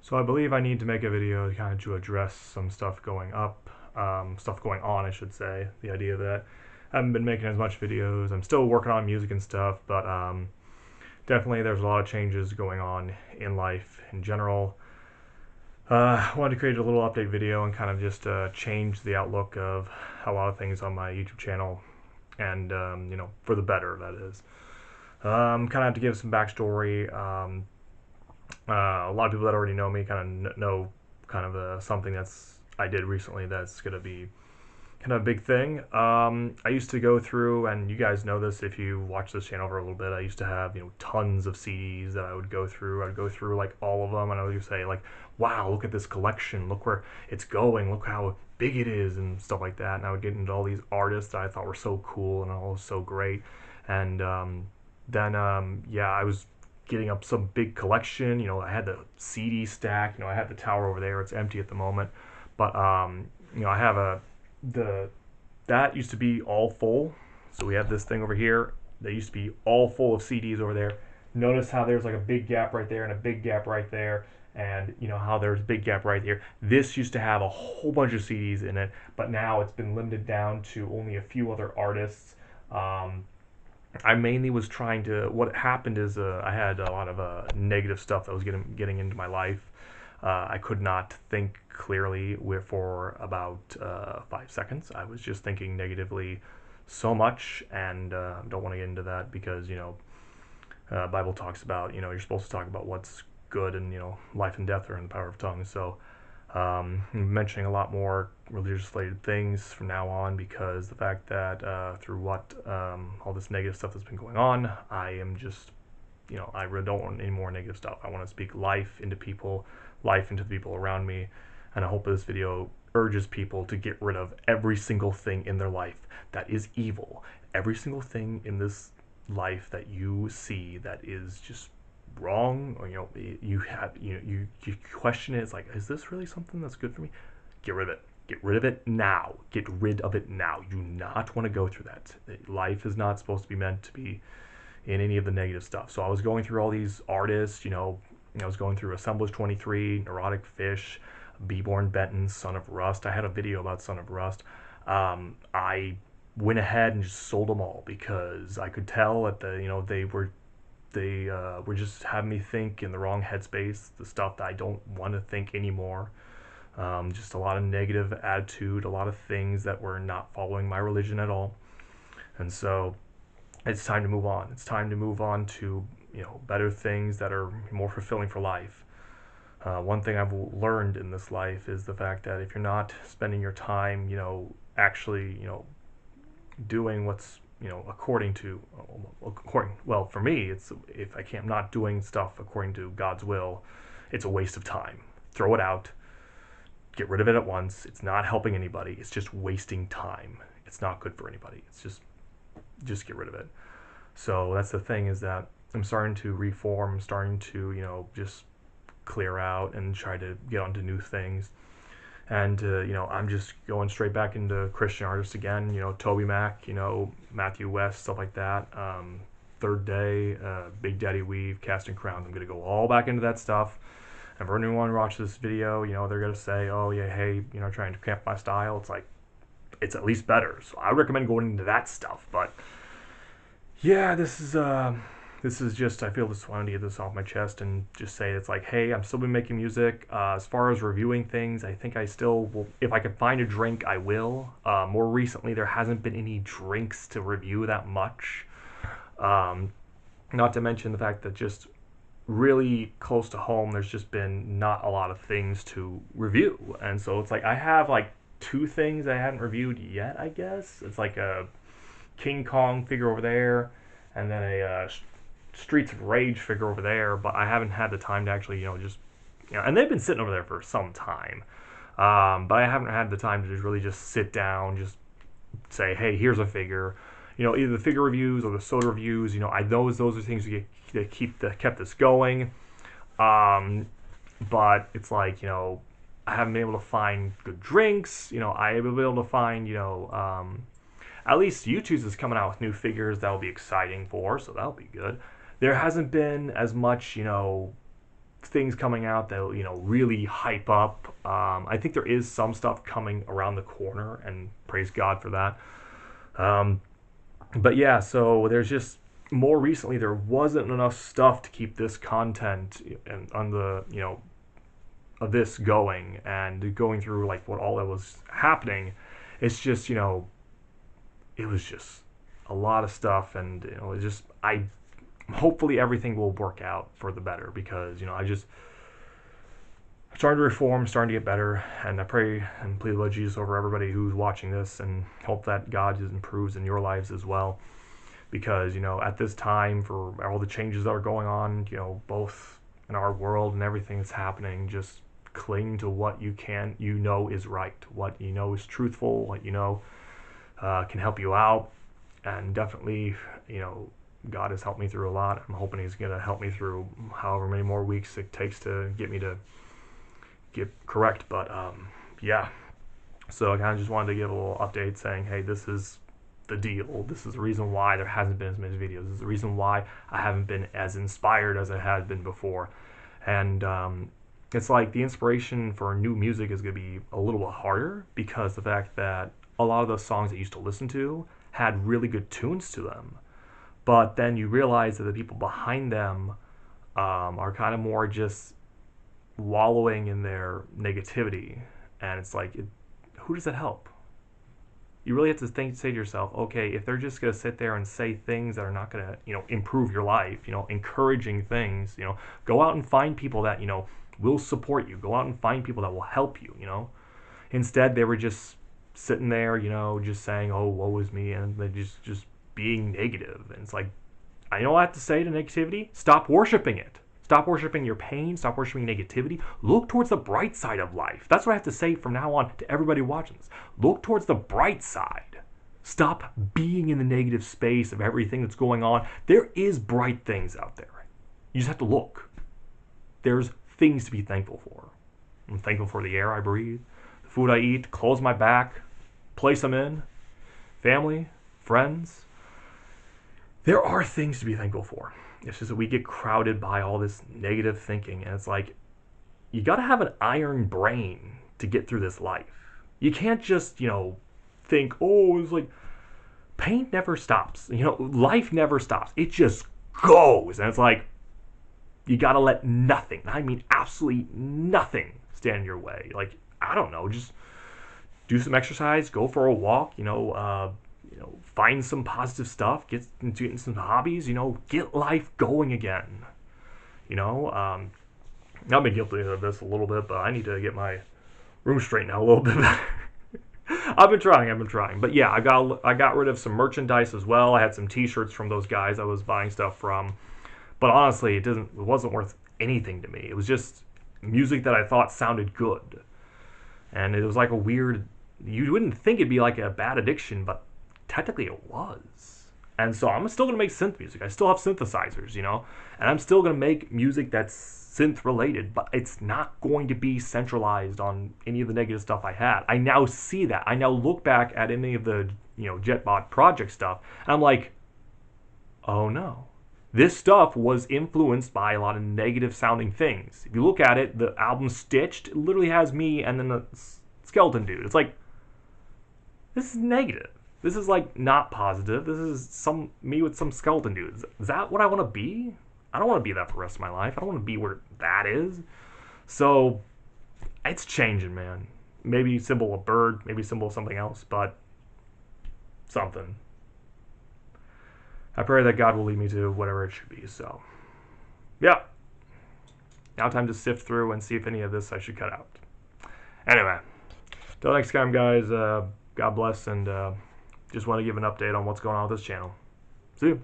So I believe I need to make a video kind of to address some stuff going up, stuff going on, I should say. The idea that I haven't been making as much videos. I'm still working on music and stuff, but definitely there's a lot of changes going on in life in general. I wanted to create a little update video and kind of just change the outlook of a lot of things on my YouTube channel, and for the better, that is. Kind of have to give some backstory. A lot of people that already know me kind of know kind of something that's I did recently that's going to be kind of a big thing. I used to go through, and you guys know this if you watch this channel for a little bit, I used to have tons of CDs that I would go through. I'd go through like all of them, and I would say like, wow, look at this collection, look where it's going, look how big it is, and stuff like that. And I would get into all these artists that I thought were so cool and all so great. And then yeah, I was getting up some big collection. I had the CD stack. I had the tower over there. It's empty at the moment, but I have that used to be all full. So we have this thing over here that used to be all full of CDs over there. Notice how there's like a big gap right there and a big gap right there, and how there's a big gap right there. This used to have a whole bunch of CDs in it, but now it's been limited down to only a few other artists. I mainly was trying to. What happened is I had a lot of negative stuff that was getting into my life. I could not think clearly for about 5 seconds. I was just thinking negatively so much, and don't want to get into that because Bible talks about you're supposed to talk about what's good, and life and death are in the power of tongue. So I'm mentioning a lot more religious related things from now on, because the fact that through what all this negative stuff that's been going on, I am just I really don't want any more negative stuff. I want to speak life into people, life into the people around me, and I hope this video urges people to get rid of every single thing in their life that is evil. Every single thing in this life that you see that is just wrong, or you question it. It's like, is this really something that's good for me? Get rid of it. Get rid of it now. Get rid of it now. You do not want to go through that. Life is not supposed to be meant to be in any of the negative stuff. So I was going through all these artists. I was going through Assemblage 23, Neurotic Fish, Beborn Benton, Son of Rust. I had a video about Son of Rust. I went ahead and just sold them all because I could tell that they were just having me think in the wrong headspace, the stuff that I don't want to think anymore. Just a lot of negative attitude, a lot of things that were not following my religion at all. And so it's time to move on. It's time to move on to better things that are more fulfilling for life. One thing I've learned in this life is the fact that if you're not spending your time actually doing what's according for me, it's if I'm not doing stuff according to God's will, it's a waste of time. Throw it out. Get rid of it at once. It's not helping anybody. It's just wasting time. It's not good for anybody. It's just get rid of it. So that's the thing, is that I'm starting to reform. I'm starting to just clear out and try to get onto new things. And I'm just going straight back into Christian artists again. Toby Mac, Matthew West, stuff like that. Third Day, Big Daddy Weave, Casting Crowns. I'm gonna go all back into that stuff. And for anyone who watches this video, they're gonna say, "Oh yeah, hey, trying to cramp my style." It's like, it's at least better. So I recommend going into that stuff. But yeah, this is just, I feel just wanted to get this off my chest and just say it's like, hey, I'm still been making music. As far as reviewing things, I think I still will. If I can find a drink, I will. More recently, there hasn't been any drinks to review that much. Not to mention the fact that just really close to home, there's just been not a lot of things to review. And so it's like I have like 2 things I haven't reviewed yet, I guess. It's like a King Kong figure over there, and then a Streets of Rage figure over there, but I haven't had the time to actually, and they've been sitting over there for some time, but I haven't had the time to just really just sit down, just say, hey, here's a figure, either the figure reviews or the soda reviews. Those are things that kept this going, but it's like, I haven't been able to find good drinks. I haven't been able to find, at least YouTube's is coming out with new figures that'll be exciting for, so that'll be good. There hasn't been as much, things coming out that really hype up. I think there is some stuff coming around the corner, and praise God for that. But yeah, so there's just more recently there wasn't enough stuff to keep this content and on the of this going and going through like what all that was happening. It's just it was just a lot of stuff, and it's just hopefully everything will work out for the better, because I'm starting to reform, starting to get better, and I pray and plead the blood of Jesus over everybody who's watching this, and hope that God just improves in your lives as well, because at this time, for all the changes that are going on, both in our world and everything that's happening, just cling to what you is right, what is truthful, what can help you out, and definitely God has helped me through a lot. I'm hoping He's going to help me through however many more weeks it takes to get me to get correct. But yeah, so I kind of just wanted to give a little update saying, hey, this is the deal. This is the reason why there hasn't been as many videos. This is the reason why I haven't been as inspired as I had been before. And it's like the inspiration for new music is going to be a little bit harder, because the fact that a lot of those songs I used to listen to had really good tunes to them. But then you realize that the people behind them are kind of more just wallowing in their negativity. And it's like, who does that help? You really have to say to yourself, okay, if they're just going to sit there and say things that are not going to, improve your life, encouraging things, go out and find people that, will support you. Go out and find people that will help you, Instead, they were just sitting there, just saying, oh, woe is me, and they just being negative. And it's like, I know what I have to say to negativity. Stop worshiping it. Stop worshiping your pain. Stop worshiping negativity. Look towards the bright side of life. That's what I have to say from now on to everybody watching this. Look towards the bright side. Stop being in the negative space of everything that's going on. There is bright things out there. You just have to look. There's things to be thankful for. I'm thankful for the air I breathe, the food I eat, clothes on my back, place I'm in, family, friends. There are things to be thankful for. It's just that we get crowded by all this negative thinking, and it's like, you got to have an iron brain to get through this life. You can't just, think, oh, it's like, pain never stops. Life never stops. It just goes. And it's like, you got to let nothing, I mean absolutely nothing, stand in your way. Like, I don't know, just do some exercise, go for a walk, find some positive stuff, get into some hobbies, get life going again. I've been guilty of this a little bit, but I need to get my room straightened out a little bit better. I've been trying. But yeah, I got rid of some merchandise as well. I had some t-shirts from those guys I was buying stuff from. But honestly, it wasn't worth anything to me. It was just music that I thought sounded good. And it was like a weird, you wouldn't think it'd be like a bad addiction, but technically it was. And so I'm still going to make synth music. I still have synthesizers, and I'm still going to make music that's synth related, but it's not going to be centralized on any of the negative stuff I had. I now see that. I now look back at any of the, Jetbot project stuff, and I'm like, oh no. This stuff was influenced by a lot of negative sounding things. If you look at it, the album Stitched literally has me and then the skeleton dude. It's like, this is negative. This is like not positive. This is me with some skeleton dudes. Is that what I want to be? I don't want to be that for the rest of my life. I don't want to be where that is. So it's changing, man. Maybe symbol a bird, maybe symbol something else, but something. I pray that God will lead me to whatever it should be. So, yeah. Now time to sift through and see if any of this I should cut out. Anyway, till next time, guys. God bless, and just want to give an update on what's going on with this channel. See you.